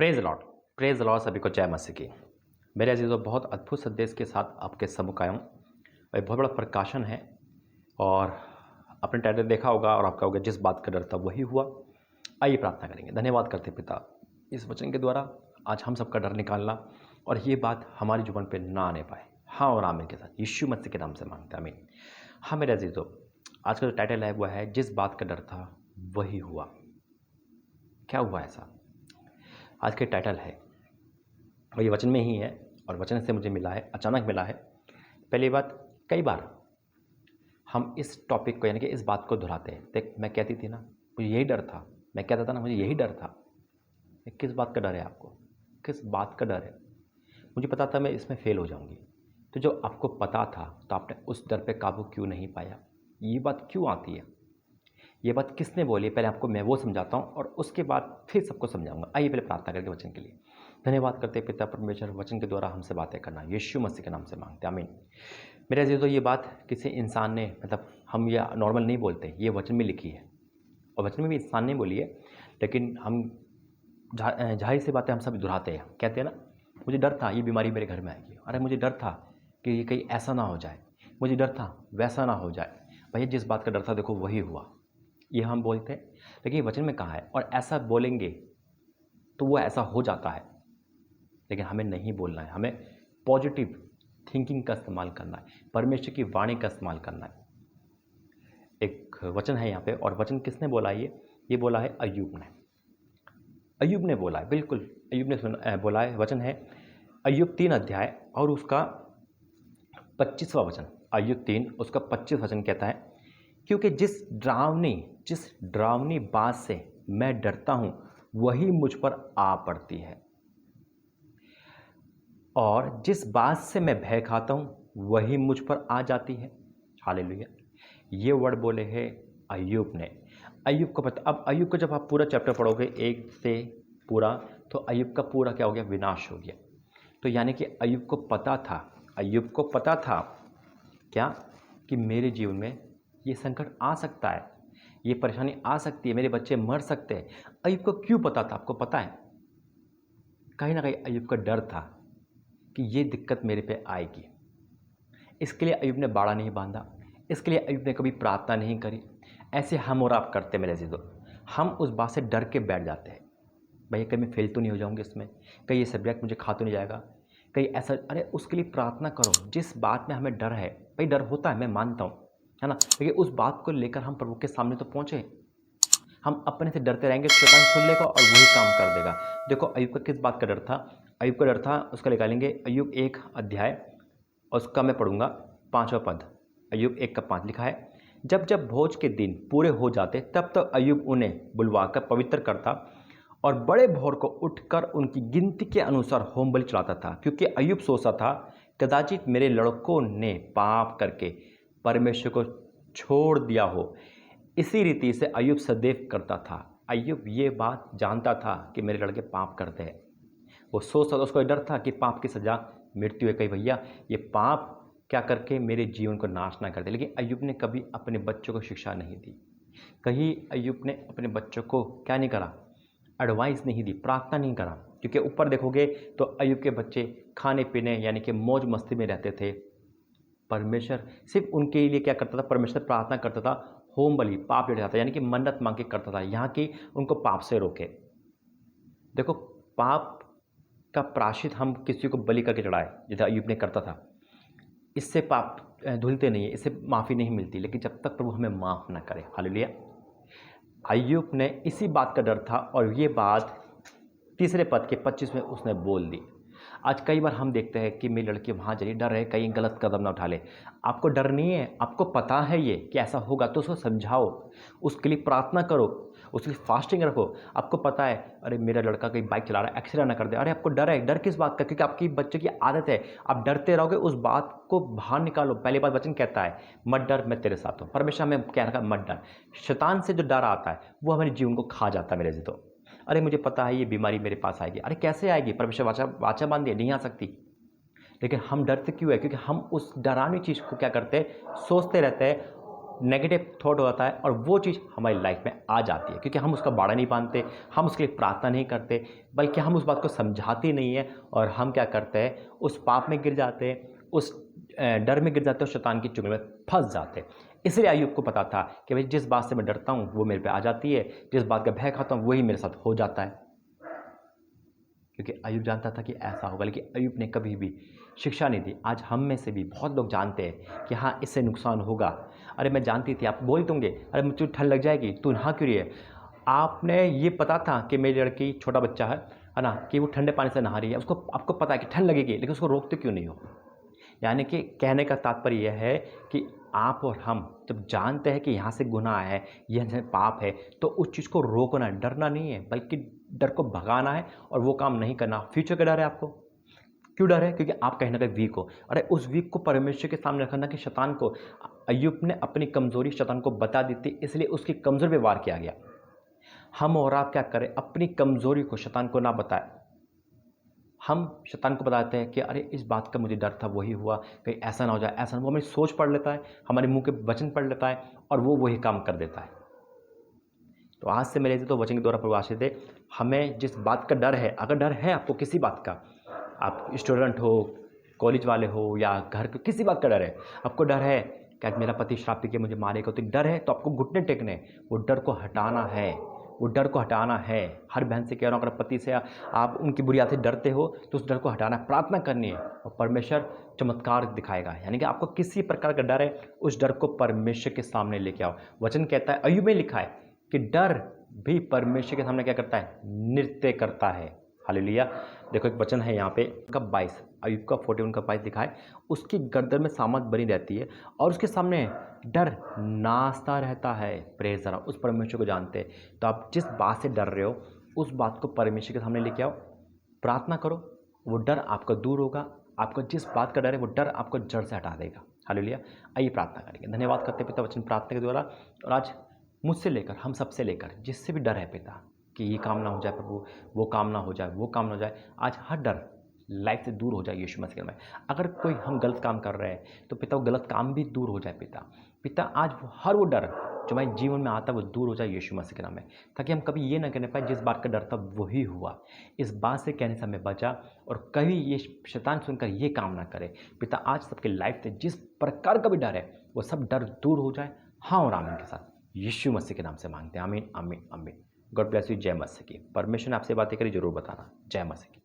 Praise Lord. Praise Lord. सभी को जय मसीह की। मेरे अजीज़ों, बहुत अद्भुत संदेश के साथ आपके सम्मुख आया हूँ। एक बहुत बड़ा प्रकाशन है और आपने टाइटल देखा होगा और आप कहोगे जिस बात का डर था वही हुआ। आइए प्रार्थना करेंगे। धन्यवाद करते पिता, इस वचन के द्वारा आज हम सबका डर निकालना और ये बात हमारे जीवन पे ना आने पाए। हाँ और आमीन के साथ यीशु मसीह के नाम से मांगते हैं, आमीन। हाँ मेरे अजीज़ों, आज का जो टाइटल है वो है जिस बात का डर था वही हुआ। क्या हुआ ऐसा? आज के टाइटल है और ये वचन में ही है और वचन से मुझे मिला है, अचानक मिला है। पहली बात, कई बार हम इस टॉपिक को यानी कि इस बात को दोहराते हैं। देख, मैं कहती थी ना मुझे यही डर था, मैं कहता था ना मुझे यही डर था। किस बात का डर है आपको? किस बात का डर है? मुझे पता था मैं इसमें फेल हो जाऊंगी। तो जो आपको पता था तो आपने उस डर पे काबू क्यों नहीं पाया? ये बात क्यों आती है? ये बात किसने बोली? पहले आपको मैं वो समझाता हूँ और उसके बाद फिर सबको समझाऊंगा। आइए पहले प्रार्थना करके वचन के लिए। धन्यवाद करते पिता परमेश्वर, वचन के द्वारा हमसे बातें करना यीशु मसीह के नाम से मांगते, आमीन। मेरे अजीज़ों, ये बात किसी इंसान ने, मतलब हम ये नॉर्मल नहीं बोलते, ये वचन में लिखी है और वचन में भी इंसान ने बोली है, लेकिन हम जाहिर सी बातें हम सब दोहराते हैं। कहते हैं ना मुझे डर था ये बीमारी मेरे घर में आएगी, अरे मुझे डर था कि ये कहीं ऐसा ना हो जाए, मुझे डर था वैसा ना हो जाए। भैया जिस बात का डर था देखो वही हुआ, ये हम बोलते हैं, लेकिन ये वचन में कहा है और ऐसा बोलेंगे तो वो ऐसा हो जाता है। लेकिन हमें नहीं बोलना है, हमें पॉजिटिव थिंकिंग का इस्तेमाल करना है, परमेश्वर की वाणी का इस्तेमाल करना है। एक वचन है यहाँ पे और वचन किसने बोला है? ये बोला है अय्यूब ने। अय्यूब ने बोला है, बिल्कुल अय्यूब ने बोला है। वचन है अय्यूब 3 अध्याय और उसका 25वां वचन। अय्यूब 3 उसका 25 वचन कहता है, क्योंकि जिस डरावनी बात से मैं डरता हूं वही मुझ पर आ पड़ती है, और जिस बात से मैं भय खाता हूं वही मुझ पर आ जाती है। हालेलुया। ये वर्ड बोले हैं अय्यूब ने। अय्यूब को पता, अब अय्यूब को जब आप पूरा चैप्टर पढ़ोगे 1 से पूरा, तो अय्यूब का पूरा क्या हो गया? विनाश हो गया। तो यानी कि अय्यूब को पता था क्या कि मेरे जीवन में ये संकट आ सकता है, ये परेशानी आ सकती है, मेरे बच्चे मर सकते हैं। अय्यूब को क्यों पता था? आपको पता है? कहीं ना कहीं अय्यूब का डर था कि ये दिक्कत मेरे पे आएगी। इसके लिए अय्यूब ने बाड़ा नहीं बांधा, इसके लिए अय्यूब ने कभी प्रार्थना नहीं करी। ऐसे हम और आप करते मेरे अजीज़ों, हम उस बात से डर के बैठ जाते हैं। भैया कहीं मैं फेल तो नहीं हो जाऊंगी इसमें, कहीं ये सब्जेक्ट मुझे खा तो नहीं जाएगा, कहीं ऐसा। अरे उसके लिए प्रार्थना करो। जिस बात में हमें डर है, भाई डर होता है, मैं मानता हूँ, है ना, लेकिन उस बात को लेकर हम प्रभु के सामने तो पहुँचे। हम अपने से डरते रहेंगे तो शैतान सुन लेगा और वही काम कर देगा। देखो अय्यूब का किस बात का डर था? अय्यूब का डर था, उसका निकालेंगे अय्यूब 1 अध्याय और उसका मैं पढ़ूंगा 5वां पद। अय्यूब 1 का 5 लिखा है, जब जब भोज के दिन पूरे हो जाते तब तक अय्यूब उन्हें बुलवाकर पवित्र करता और बड़े भोर को उठकर उनकी गिनती के अनुसार होम बलि चढ़ाता था, क्योंकि अय्यूब सोचता था कदाचित मेरे लड़कों ने पाप करके परमेश्वर को छोड़ दिया हो। इसी रीति से अय्यूब सदैव करता था। अय्यूब ये बात जानता था कि मेरे लड़के पाप करते हैं। वो सोचता था, उसको डर था कि पाप की सज़ा मृत्यु है, कहीं भैया ये पाप क्या करके मेरे जीवन को नाश ना कर दे। लेकिन अय्यूब ने कभी अपने बच्चों को शिक्षा नहीं दी, कहीं अय्यूब ने अपने बच्चों को क्या नहीं करा? एडवाइस नहीं दी, प्रार्थना नहीं करा। क्योंकि ऊपर देखोगे तो अय्यूब के बच्चे खाने पीने यानी कि मौज मस्ती में रहते थे। परमेश्वर सिर्फ उनके लिए क्या करता था? परमेश्वर प्रार्थना करता था, होम बलि पाप ले जाता, यानी कि मन्नत मांग के करता था, यहाँ की उनको पाप से रोके। देखो पाप का प्रायश्चित हम किसी को बलि करके चढ़ाए, जैसे अय्यूब ने करता था, इससे पाप धुलते नहीं है, इससे माफ़ी नहीं मिलती, लेकिन जब तक प्रभु हमें माफ़ ना करे। हालेलुया। अय्यूब ने इसी बात का डर था और ये बात 3 पद के 25 में उसने बोल दी। आज कई बार हम देखते हैं कि मेरी लड़की वहाँ चली, डर है कहीं गलत कदम ना उठा ले। आपको डर नहीं है, आपको पता है ये कि ऐसा होगा, तो उसको समझाओ, उसके लिए प्रार्थना करो, उसके लिए फास्टिंग रखो। आपको पता है अरे मेरा लड़का कहीं बाइक चला रहा है, एक्सीडेंट ना कर दे, अरे आपको डर है। डर किस बात का? क्योंकि आपकी बच्चे की आदत है, आप डरते रहोगे, उस बात को बाहर निकालो। पहली बात वचन कहता है मत डर, मैं तेरे साथ हूँ। परमेश्वर हमें कह रहा है मत डर। शैतान से जो डर आता है वो हमारे जीवन को खा जाता है मेरे जीतो। अरे मुझे पता है ये बीमारी मेरे पास आएगी, अरे कैसे आएगी? परमेश्वर वाचा बांध दिया, नहीं आ सकती। लेकिन हम डरते क्यों है? क्योंकि हम उस डरावनी चीज़ को क्या करते हैं? सोचते रहते हैं, नेगेटिव थॉट होता है और वो चीज़ हमारी लाइफ में आ जाती है, क्योंकि हम उसका बाड़ा नहीं बांधते, हम उसके लिए प्रार्थना नहीं करते, बल्कि हम उस बात को समझाते नहीं हैं और हम क्या करते हैं, उस पाप में गिर जाते हैं, उस डर में गिर जाते हैं और शैतान की चुंगल में फंस जाते हैं। इसलिए अय्यूब को पता था कि भाई जिस बात से मैं डरता हूँ वो मेरे पे आ जाती है, जिस बात का भय खाता हूँ वही मेरे साथ हो जाता है, क्योंकि अय्यूब जानता था कि ऐसा होगा। लेकिन अय्यूब ने कभी भी शिक्षा नहीं दी। आज हम में से भी बहुत लोग जानते हैं कि हाँ इससे नुकसान होगा। अरे मैं जानती थी, आप बोल दोगे अरे मुझे ठंड लग जाएगी, तू नहा क्यों रही है। आपने ये पता था कि मेरी लड़की छोटा बच्चा है ना, कि वो ठंडे पानी से नहा रही है, उसको आपको पता है कि ठंड लगेगी, लेकिन उसको रोकते क्यों नहीं हो। यानी कि कहने का तात्पर्य यह है कि आप और हम जब जानते हैं कि यहाँ से गुनाह है, यह पाप है, तो उस चीज़ को रोकना, डरना नहीं है, बल्कि डर को भगाना है और वो काम नहीं करना। फ्यूचर का डर है आपको, क्यों डर है, क्योंकि आप कहीं ना कहीं वीक हो। अरे उस वीक को परमेश्वर के सामने रखना कि शैतान को, अय्यूब ने अपनी कमज़ोरी शैतान को बता दी थी, इसलिए उसकी कमज़ोरी पे वार किया गया। हम और आप क्या करें, अपनी कमज़ोरी को शैतान को ना बताएं। हम शैतान को बताते हैं कि अरे इस बात का मुझे डर था, वही हुआ, कहीं ऐसा ना हो जाए, ऐसा ना। वो हमारी सोच पढ़ लेता है, हमारे मुंह के वचन पढ़ लेता है और वो वही काम कर देता है। तो आज से मेरे तो वचन के द्वारा प्रभाषित है, हमें जिस बात का डर है, अगर डर है आपको किसी बात का, आप स्टूडेंट हो, कॉलेज वाले हो या घर के, किसी बात का डर है, आपको डर है क्या मेरा पति शराब पी के मुझे मारेगा, तो डर है, तो आपको घुटने टेकने, वो डर को हटाना है, वो डर को हटाना है। हर बहन से कह रहा हूँ, अगर पति से आप उनकी बुरी आदत से डरते हो तो उस डर को हटाना, प्रार्थना करनी है और परमेश्वर चमत्कार दिखाएगा। यानी कि आपको किसी प्रकार का डर है, उस डर को परमेश्वर के सामने लेके आओ। वचन कहता है, अय्यूब में लिखा है कि डर भी परमेश्वर के सामने क्या करता है, नृत्य करता है। हालेलुया। देखो एक वचन है यहाँ पे का 22, अय्यूब का 41 का 22 लिखा है, उसकी गर्दन में सामत बनी रहती है और उसके सामने डर नाचता रहता है। प्रेज ज़रा उस परमेश्वर को जानते हैं। तो आप जिस बात से डर रहे हो उस बात को परमेश्वर के सामने लेके आओ, प्रार्थना करो, वो डर आपका दूर होगा। आपको जिस बात का डर है वो डर आपको जड़ से हटा देगा। हालेलुया। आइए प्रार्थना करेंगे। धन्यवाद करते पिता वचन प्रार्थना के द्वारा, और आज मुझसे लेकर हम सबसे लेकर जिससे भी डर है पिता कि ये काम ना हो जाए प्रभु, वो काम ना हो जाए, वो काम ना हो जाए, आज हर डर लाइफ से दूर हो जाए यीशु मसीह में। अगर कोई हम गलत काम कर रहे हैं तो पिता वो गलत काम भी दूर हो जाए पिता आज हर वो डर जो हमारे जीवन में आता है वो दूर हो जाए यीशु मसीह के नाम में, ताकि हम कभी ये ना कहने पाए जिस बात का डर था वही हुआ। इस बात से कहने से हमें बचा और कभी ये शैतान सुनकर ये काम ना करे पिता। आज सबके लाइफ से जिस प्रकार का भी डर है वो सब डर दूर हो जाए। हाँ और आमीन के साथ यीशु मसीह के नाम से मांगते हैं, आमीन आमीन आमीन। God bless you. जय मसीह की। परमेश्वर ने आपसे बातें करी, जरूर बताना। जय मसीह की।